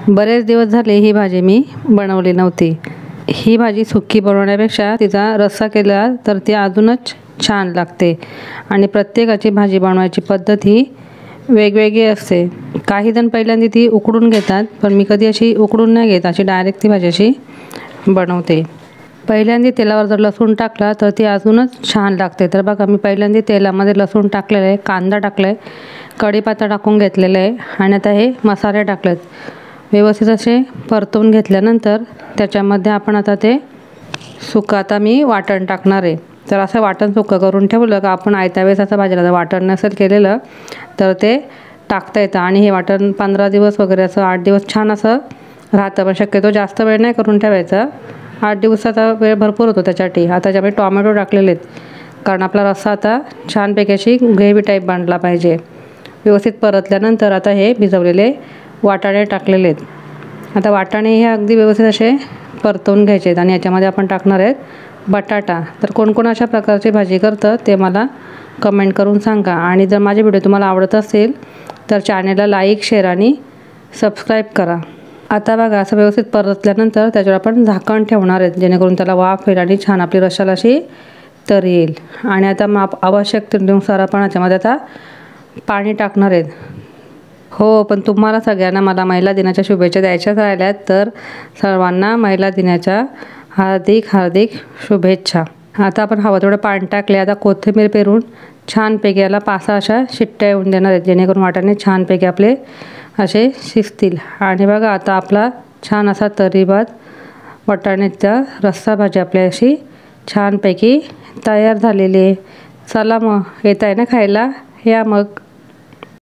बरेच दिवस झाले ही भाजी मी बनवली नव्हती। ही भाजी सुक्की बनवण्यापेक्षा तिचा रस्सा केला तर ती अजूनच छान लागते। आणि प्रत्येकाची भाजी बनवायची पद्धत ही वेगवेगळी असते। काही जण पहिल्यांदा ती उकडून घेतात, पण मी कधी अशी उकडून नाही घेत, अशी डायरेक्ट ती भाजी अशी बनवते। पहिल्यांदा तेलावर जर लसूण टाकला तर ती अजूनच छान लागते। तर बघा मी पहिल्यांदा तेलामध्ये लसूण टाकलेलं आहे, कांदा टाकलाय, कढीपत्ता टाकून घेतलेला आहे आणि आता हे मसाले टाकलेत। व्यवस्थित असे परतवून घेतल्यानंतर त्याच्यामध्ये आपण आता ते सुक्का आता मी वाटण टाकणार आहे। तर असं वाटण सुक्का करून ठेवलं का आपण आयत्या वेळेस असं भाजीला जर वाटण नसेल केलेलं तर ते टाकता येतं आणि हे वाटण 15 दिवस वगैरे असं 8 दिवस छान असं राहतं। पण शक्यतो जास्त वेळ नाही करून ठेवायचा, 8 दिवसाचा वेळ भरपूर होतो त्याच्यासाठी। आता ज्यामुळे टोमॅटो टाकलेले आहेत, कारण आपला रस्सा आता छानपैकी अशी ग्रेव्ही टाईप बनला पाहिजे। व्यवस्थित परतल्यानंतर आता हे भिजवलेले वाटाणे टाकलेले आहेत। आता वाटाणे हे अगदी व्यवस्थित असे परतवून घ्यायचे आहेत आणि याच्यामध्ये आपण टाकणार आहेत बटाटा। तर कोण कोण अशा प्रकारची भाजी करतं ते मला कमेंट करून सांगा। आणि जर माझे व्हिडिओ तुम्हाला आवडत असेल तर चॅनलला लाईक, शेअर आणि सबस्क्राईब करा। आता बघा असं व्यवस्थित परतल्यानंतर त्याच्यावर आपण झाकण ठेवणार आहेत, जेणेकरून त्याला वाफ येईल आणि छान आपली रश्शाला अशी तर येईल। आणि आता आवश्यकतेनुसार आपण याच्यामध्ये आता पाणी टाकणार आहेत। हो, पण तुम्हाला सगळ्यांना मला महिला दिनाच्या शुभेच्छा द्यायच्याच राहिल्यात, तर सर्वांना महिला दिनाच्या हार्दिक शुभेच्छा। आता आपण हवं तेवढं पाणी टाकले। आता कोथिंबीर पेरून छानपैकी याला 5-6 अशा शिट्ट्या येऊन देणार आहेत, जेणेकरून वाटाणे छानपैकी आपले असे शिजतील। आणि बघा आता आपला छान असा तर्रीवाद वाटाण्याचा रस्सा भाजी आपली अशी छानपैकी तयार झालेली आहे। चला मग, येत आहे ना खायला? या मग।